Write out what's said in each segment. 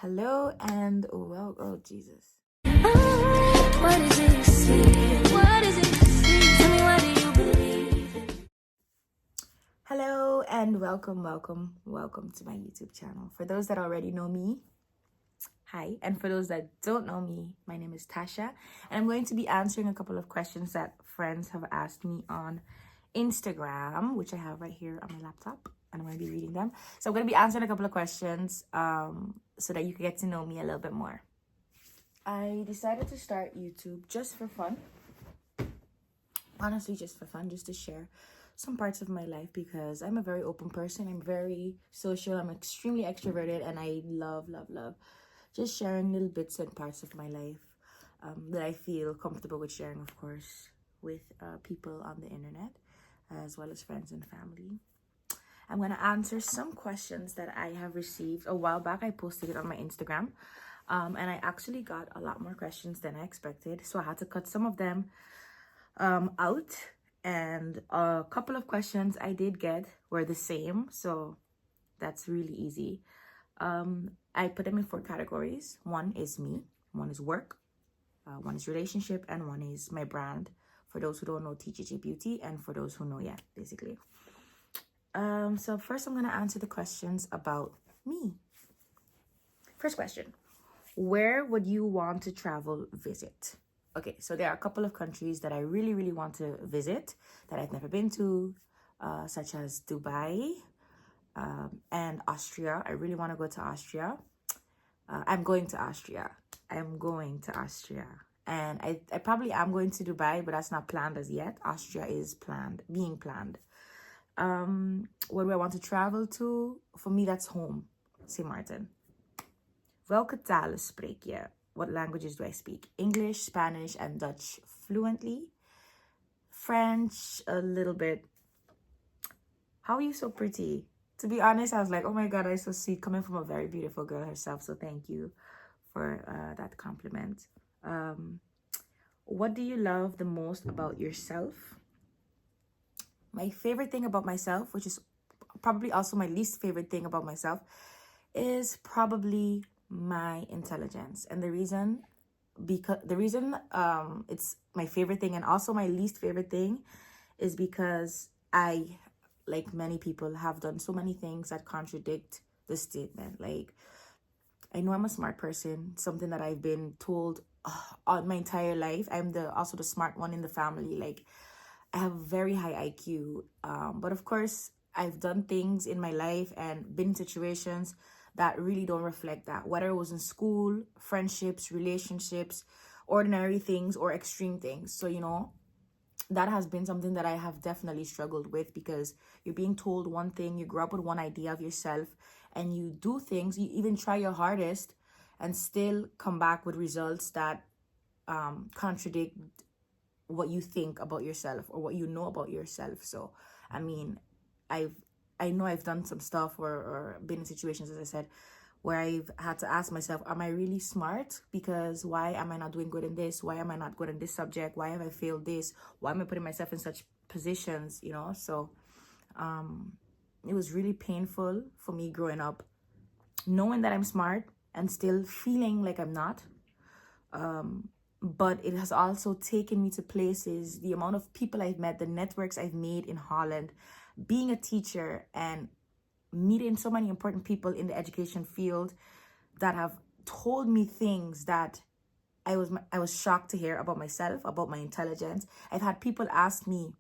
Hello and well, oh Jesus. What is it you see? What is it you see? Tell me, what do you believe in? Hello and welcome to my YouTube channel. For those that already know me, hi. And for those that don't know me, my name is Tasha. And I'm going to be answering a couple of questions that friends have asked me on Instagram, which I have right here on my laptop. And I'm going to be reading them. So I'm going to be answering a couple of questions so that you can get to know me a little bit more. I decided to start YouTube just for fun. Honestly, just for fun, just to share some parts of my life because I'm a very open person. I'm very social. I'm extremely extroverted and I love just sharing little bits and parts of my life that I feel comfortable with sharing, of course, with people on the internet as well as friends and family. I'm going to answer some questions that I have received a while back. I posted it on my Instagram. And I actually got a lot more questions than I expected. So I had to cut some of them out. And a couple of questions I did get were the same. So that's really easy. I put them in 4 categories. One is me, one is work, one is relationship, and one is my brand. For those who don't know, TJJ Beauty, and for those who know, yeah, basically. So first I'm going to answer the questions about me. First question. Where would you want to travel visit? Okay, so there are a couple of countries that I really want to visit that I've never been to, such as Dubai and Austria. I really want to go to Austria. I'm going to Austria. And I probably am going to Dubai, but that's not planned as yet. Austria is being planned. Where do I want to travel to? For me, that's home. St. Maarten. Welke talen spreek je? What languages do I speak? English, Spanish, and Dutch fluently. French, a little bit. How are you so pretty? To be honest, I was like, oh my God, I'm so sweet. Coming from a very beautiful girl herself. So thank you for that compliment. What do you love the most about yourself? My favorite thing about myself, which is probably also my least favorite thing about myself, is probably my intelligence. And the reason it's my favorite thing and also my least favorite thing is because I, like many people, have done so many things that contradict the statement. Like, I know I'm a smart person, something that I've been told all my entire life. I'm also the smart one in the family. Like, I have very high IQ, but of course I've done things in my life and been in situations that really don't reflect that, whether it was in school, friendships, relationships, ordinary things, or extreme things. So, that has been something that I have definitely struggled with, because you're being told one thing, you grew up with one idea of yourself, and you do things, you even try your hardest, and still come back with results that contradict what you think about yourself or what you know about yourself. So, I mean, I know I've done some stuff or been in situations, as I said, where I've had to ask myself, am I really smart? Because why am I not doing good in this? Why am I not good in this subject? Why have I failed this? Why am I putting myself in such positions, So it was really painful for me growing up, knowing that I'm smart and still feeling like I'm not. But it has also taken me to places, the amount of people I've met, the networks I've made in Holland, being a teacher and meeting so many important people in the education field that have told me things that I was shocked to hear about myself, about my intelligence. I've had people ask me,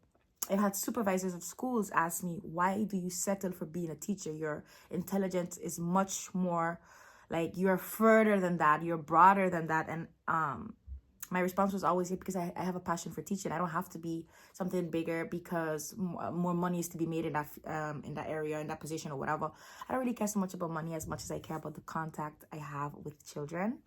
I've had supervisors of schools ask me, why do you settle for being a teacher? Your intelligence is much more, like, you're further than that, you're broader than that. And my response was always, because I have a passion for teaching. I don't have to be something bigger because more money is to be made in that area, in that position or whatever. I don't really care so much about money as much as I care about the contact I have with children.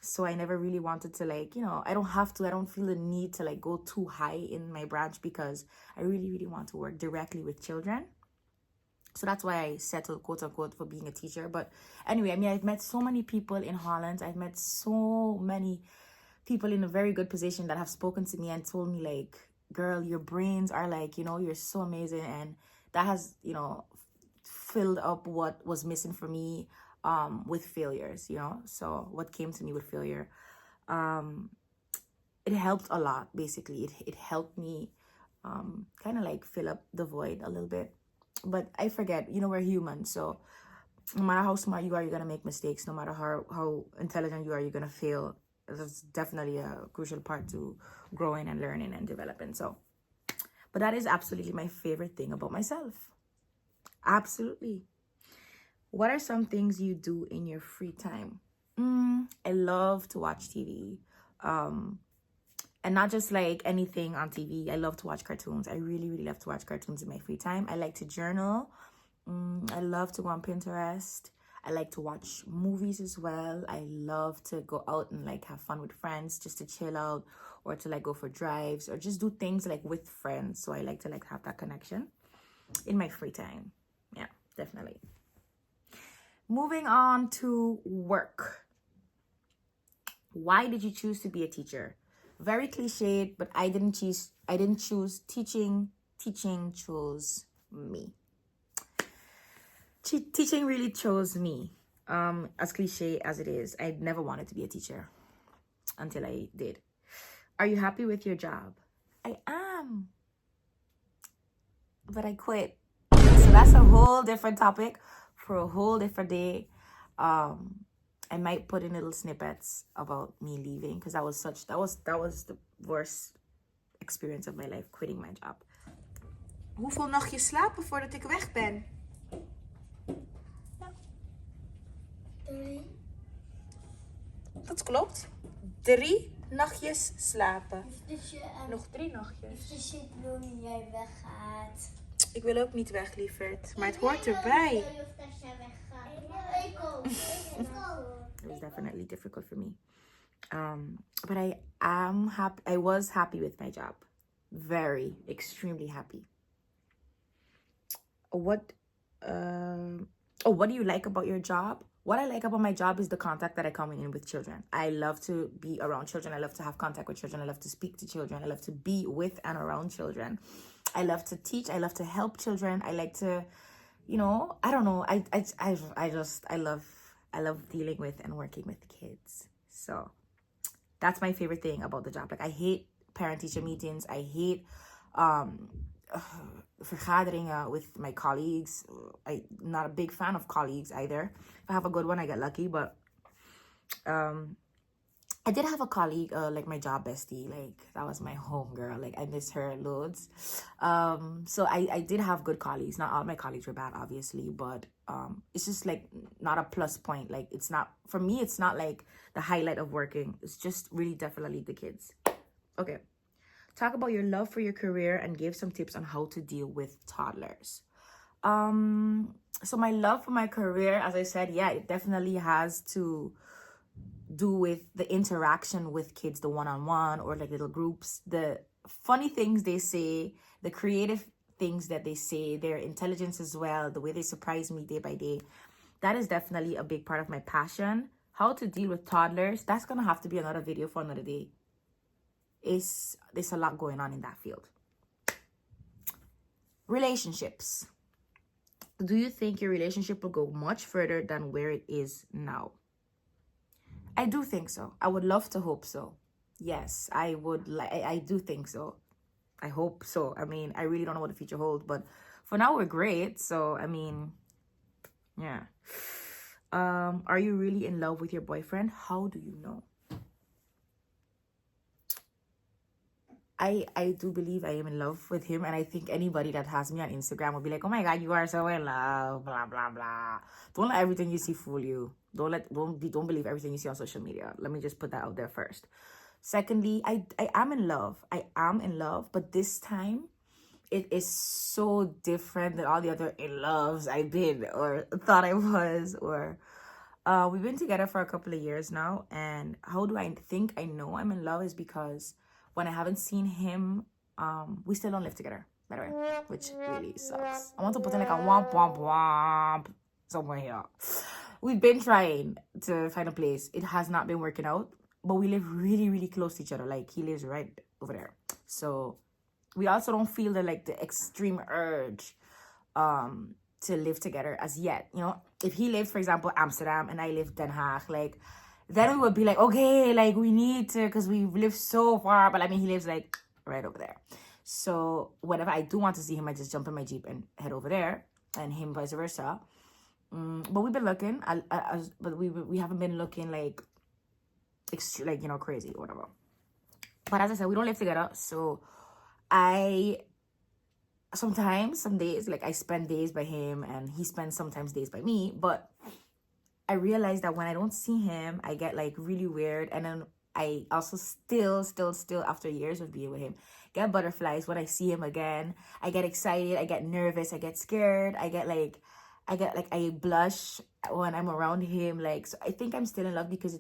So I never really wanted to, I don't feel the need to go too high in my branch, because I really want to work directly with children. So that's why I settled, quote unquote, for being a teacher. But anyway, I mean, I've met so many people in Holland. I've met so many people in a very good position that have spoken to me and told me, girl, your brains are you're so amazing. And that has, filled up what was missing for me with failures, you know. So what came to me with failure, it helped a lot. Basically, it helped me kind of like fill up the void a little bit. But I forget, you know, we're human, so no matter how smart you are, you're gonna make mistakes. No matter how intelligent you are, you're gonna fail. That's definitely a crucial part to growing and learning and developing. So, but that is absolutely my favorite thing about myself. Absolutely. What are some things you do in your free time? I love to watch TV. And not just like anything on TV. I love to watch cartoons. I really, really love to watch cartoons in my free time. I like to journal. I love to go on Pinterest. I like to watch movies as well. I love to go out and like have fun with friends, just to chill out, or to like go for drives, or just do things like with friends. So I like to like have that connection in my free time. Yeah, definitely. Moving on to work. Why did you choose to be a teacher? Very cliched, but I didn't choose teaching. Teaching chose me. Teaching really chose me. As cliche as it is, I never wanted to be a teacher until I did. Are you happy with your job? I am. But I quit. So that's a whole different topic for a whole different day. I might put in little snippets about me leaving, because that was the worst experience of my life, quitting my job. Hoeveel nachtjes slapen voordat ik weg ben? 3. Dat klopt. 3 nachtjes slapen. Dus Nog 3 nachtjes. Dus ik wil niet jij weggaat. Ik wil ook niet weg, lieverd. Maar het hoort erbij. Of Tasha weggaat. Ik ook. It was definitely difficult for me. But I was happy with my job. Very, extremely happy. What do you like about your job? What I like about my job is the contact that I come in with children. I love to be around children. I love to have contact with children. I love to speak to children. I love to be with and around children. I love to teach. I love to help children. I like to, you know, I don't know. I love dealing with and working with kids. So that's my favorite thing about the job. Like, I hate parent-teacher meetings. I hate vergaderingen with my colleagues. I'm not a big fan of colleagues either. If I have a good one, I get lucky. But I did have a colleague, like my job bestie. Like, that was my home girl. Like, I miss her loads. So I did have good colleagues. Not all my colleagues were bad, obviously, but it's just like not a plus point. Like, it's not, for me, it's not like the highlight of working. It's just really definitely the kids. Okay. Talk about your love for your career and give some tips on how to deal with toddlers. So my love for my career, as I said, yeah, it definitely has to do with the interaction with kids, the one-on-one or like little groups, the funny things they say, the creative things that they say, their intelligence as well, the way they surprise me day by day. That is definitely a big part of my passion. How to deal with toddlers, that's gonna have to be another video for another day. There's a lot going on in that field. Relationships. Do you think your relationship will go much further than where it is now? I do think so. I would love to hope so. Yes, I would. I do think so. I hope so. I mean, I really don't know what the future holds, but for now we're great. So, I mean, yeah. Are you really in love with your boyfriend? How do you know? I do believe I am in love with him, and I think anybody that has me on Instagram will be like, oh my god, you are so in love, blah blah blah. Don't let everything you see fool you. Don't believe everything you see on social media. Let me just put that out there first. Secondly, I am in love. I am in love, but this time it is so different than all the other in loves I did or thought I was. Or we've been together for a couple of years now, and how do I think I know I'm in love is because when I haven't seen him, we still don't live together, by the way, which really sucks. I want to put in like a womp womp womp somewhere here. We've been trying to find a place. It has not been working out, but we live really, really close to each other. Like, he lives right over there. So we also don't feel the extreme urge to live together as yet. You know, if he lived, for example, Amsterdam and I live Den Haag, like, then we would be like, okay, like, we need to, because we live so far. But I mean, he lives like right over there. So whenever I do want to see him, I just jump in my Jeep and head over there, and him vice versa. But we've been looking, but we haven't been looking like you know, crazy or whatever. But as I said, we don't live together, so sometimes some days, like, I spend days by him and he spends sometimes days by me. But I realize that when I don't see him, I get like really weird. And then I also still after years of being with him, get butterflies when I see him again. I get excited, I get nervous, I get scared, I blush when I'm around him. Like, so I think I'm still in love because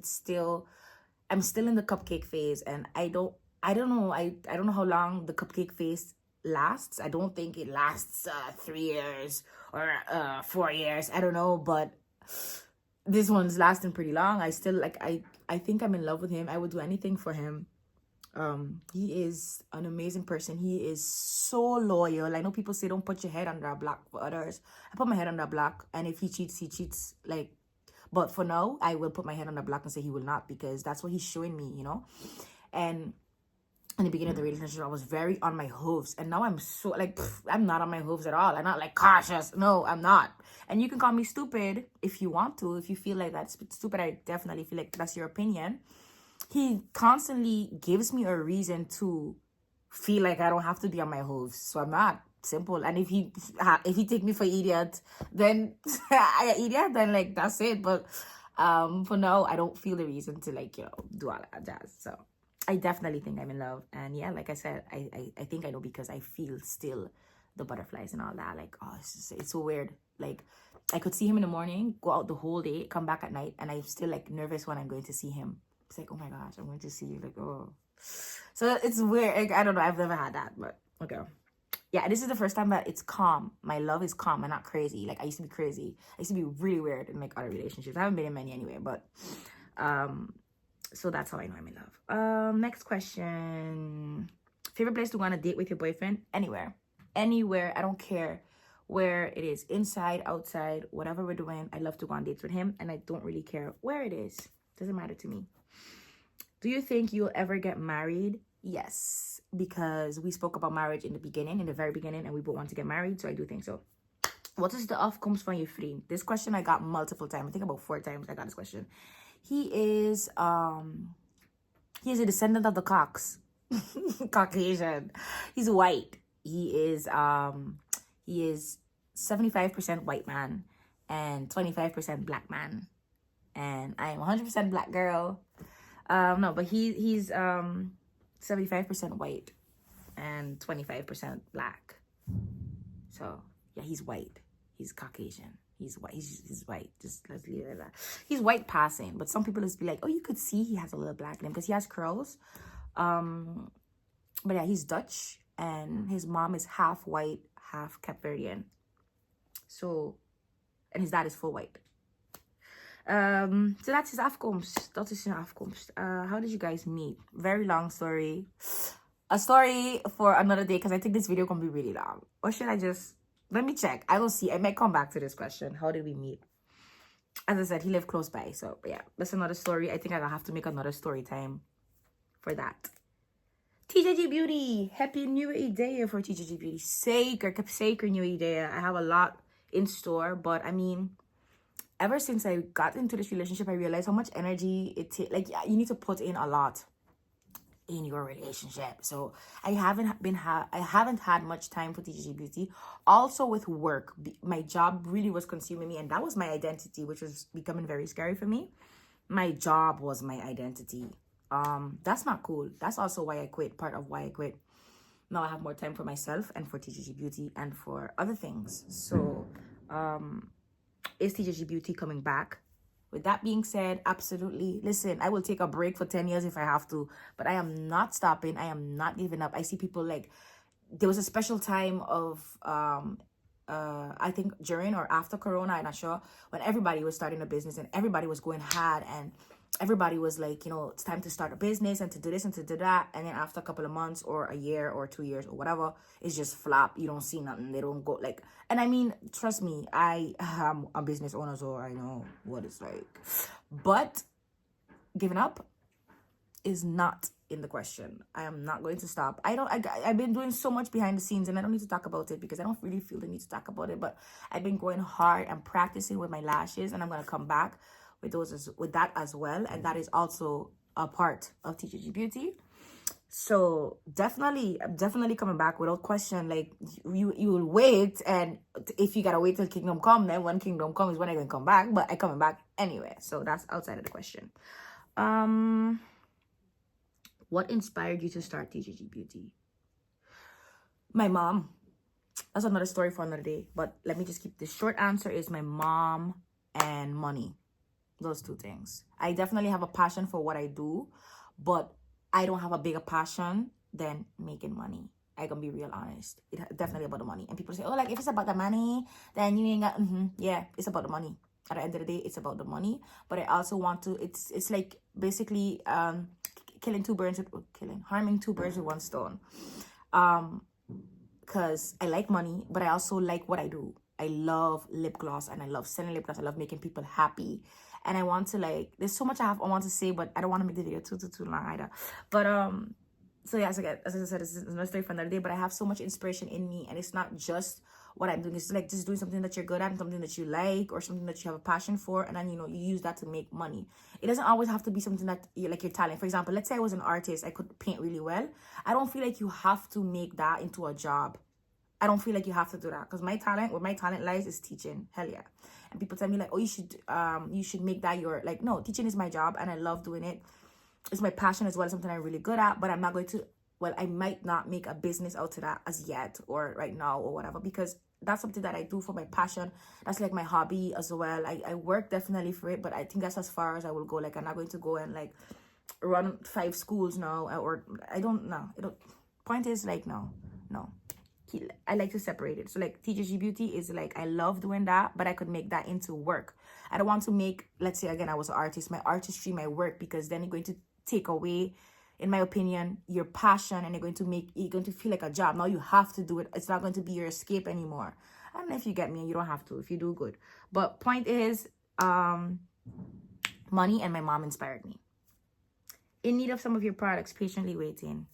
I'm still in the cupcake phase, and I don't know how long the cupcake phase lasts. I don't think it lasts 3 years or 4 years. I don't know, but this one's lasting pretty long. I still I think I'm in love with him. I would do anything for him. He is an amazing person. He is so loyal. I know people say don't put your head under a block for others. I put my head under a block, and if he cheats, he cheats. Like, but for now, I will put my head on the block and say he will not, because that's what he's showing me, you know. And in the beginning of the relationship, I was very on my hooves, and now I'm so like, I'm not on my hooves at all. I'm not like cautious. No, I'm not. And you can call me stupid if you want to. If you feel like that's stupid, I definitely feel like that's your opinion. He constantly gives me a reason to feel like I don't have to be on my hooves, so I'm not. Simple. And if he take me for idiot, then then like that's it. But for now, I don't feel the reason to, like, you know, do all that jazz. So I definitely think I'm in love. And yeah, like I said, I think I know because I feel still the butterflies and all that. Like, oh, it's so weird. Like, I could see him in the morning, go out the whole day, come back at night, and I'm still like nervous when I'm going to see him. It's like, oh my gosh, I'm going to see you. Like, oh, so it's weird. Like, I don't know. I've never had that, but okay. Yeah, this is the first time that it's calm. My love is calm and not crazy. Like, I used to be crazy. I used to be really weird in like other relationships. I haven't been in many anyway, but so that's how I know I'm in love. Next question. Favorite place to go on a date with your boyfriend? Anywhere. Anywhere. I don't care where it is. Inside, outside, whatever we're doing. I love to go on dates with him, and I don't really care where it is. Doesn't matter to me. Do you think you'll ever get married? Yes, because we spoke about marriage in the very beginning, and we both want to get married, so I do think so. What is the afkomst van je vriend? This question I got multiple times. I think about 4 times I got this question. He is a descendant of the Cox. Caucasian. He's white. He is 75% white man and 25% black man. And I'm 100% black girl. No, but he's 75% white and 25% black. So yeah, he's white. He's Caucasian. He's white. He's white. Just let's leave it at that. He's white passing, but some people just be like, oh, you could see he has a little black in him because he has curls. But yeah, he's Dutch, and his mom is half white, half Cape Verdean. So, and his dad is full white. So that's his afkomst. Dat is zijn afkomst. How did you guys meet? Very long story. A story for another day, because I think this video can be really long. Or should I just... Let me check. I will see. I might come back to this question. How did we meet? As I said, he lived close by. So, yeah. That's another story. I think I'll have to make another story time for that. TJG Beauty. Heb je nieuwe ideeën voor TJG Beauty? Zeker. Ik heb zeker nieuwe ideeën. I have a lot in store. But, I mean... Ever since I got into this relationship, I realized how much energy it takes. Like, yeah, you need to put in a lot in your relationship. So I haven't had much time for TGG Beauty. Also with work, my job really was consuming me, and that was my identity, which was becoming very scary for me. My job was my identity. That's not cool. That's also why I quit. Part of why I quit. Now I have more time for myself and for TGG Beauty and for other things. So, is TJG Beauty coming back? With that being said, absolutely. Listen, I will take a break for 10 years if I have to, but I am not stopping. I am not giving up. I see people like, there was a special time of, I think during or after Corona, I'm not sure, when everybody was starting a business and everybody was going hard, and everybody was like, you know, it's time to start a business and to do this and to do that. And then after a couple of months or a year or 2 years or whatever, it's just flop. You don't see nothing. They don't go like, and I mean, trust me, I am a business owner, so I know what it's like. But giving up is not in the question. I am not going to stop. I've been doing so much behind the scenes, and I don't need to talk about it because I don't really feel the need to talk about it. But I've been going hard and practicing with my lashes, and I'm going to come back with that as well. And that is also a part of TJG Beauty. So I'm definitely coming back without question. Like, you will wait, and if you gotta wait till Kingdom Come, then when Kingdom Come is when I can come back. But I coming back anyway, so that's outside of the question. What inspired you to start TJG Beauty? My mom. That's another story for another day. But let me just keep the short answer is my mom and money. Those two things. I definitely have a passion for what I do, but I don't have a bigger passion than making money. I can be real honest. It's definitely about the money. And people say, oh, like, if it's about the money, then you ain't got, yeah, it's about the money. At the end of the day, it's about the money. But I also want to, it's like basically harming two birds with one stone. Because I like money, but I also like what I do. I love lip gloss, and I love selling lip gloss. I love making people happy. And I want to, like, there's so much I want to say, but I don't want to make the video too long either. But so yeah, as I said, this is another story for another day. But I have so much inspiration in me, and it's not just what I'm doing. It's like just doing something that you're good at, and something that you like, or something that you have a passion for, and then, you know, you use that to make money. It doesn't always have to be something that you like your talent. For example, let's say I was an artist, I could paint really well. I don't feel like you have to make that into a job. I don't feel like you have to do that, because where my talent lies is teaching. Hell yeah. And people tell me like, oh, you should make that your, like, no, teaching is my job, and I love doing it. It's my passion as well. It's something I'm really good at, but I'm not going to, well, I might not make a business out of that as yet, or right now, or whatever, because that's something that I do for my passion. That's like my hobby as well. I work definitely for it, but I think that's as far as I will go. Like, I'm not going to go and like run 5 schools now, or I don't know. Point is, like, no. I like to separate it. So like TJG Beauty is like, I love doing that, but I could make that into work. I don't want to make, let's say again, I was an artist, my artistry, my work, because then you're going to take away, in my opinion, your passion, and you're going to feel like a job. Now you have to do it. It's not going to be your escape anymore. I don't know if you get me, and you don't have to if you do good. But point is, money and my mom inspired me. In need of some of your products, patiently waiting.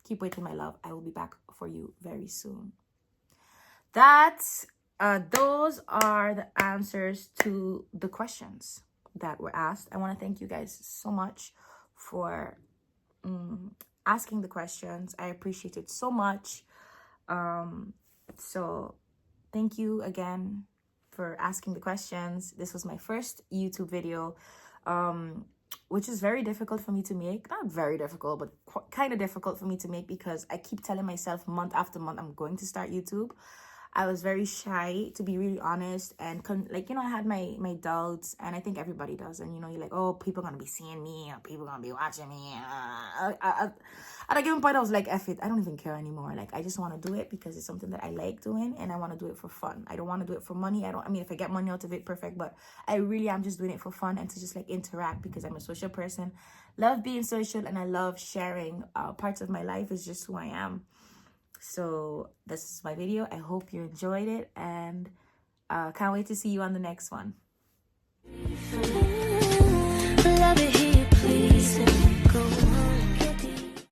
Keep waiting, my love. I will be back for you very soon. Those are the answers to the questions that were asked. I want to thank you guys so much for asking the questions. I appreciate it so much. So thank you again for asking the questions. This was my first YouTube video, which is very difficult for me to make. Not very difficult, but kind of difficult for me to make, because I keep telling myself month after month I'm going to start YouTube. I was very shy, to be really honest, and like, you know, I had my doubts, and I think everybody does. And, you know, you're like, oh, people gonna be seeing me, or people gonna be watching me. At a given point, I was like, F it, I don't even care anymore. Like, I just want to do it because it's something that I like doing, and I want to do it for fun. I don't want to do it for money. I mean, if I get money out of it, perfect, but I really am just doing it for fun and to just like interact, because I'm a social person. Love being social, and I love sharing parts of my life. Is just who I am. So this is my video. I hope you enjoyed it, and can't wait to see you on the next one. Love it here, please, and go.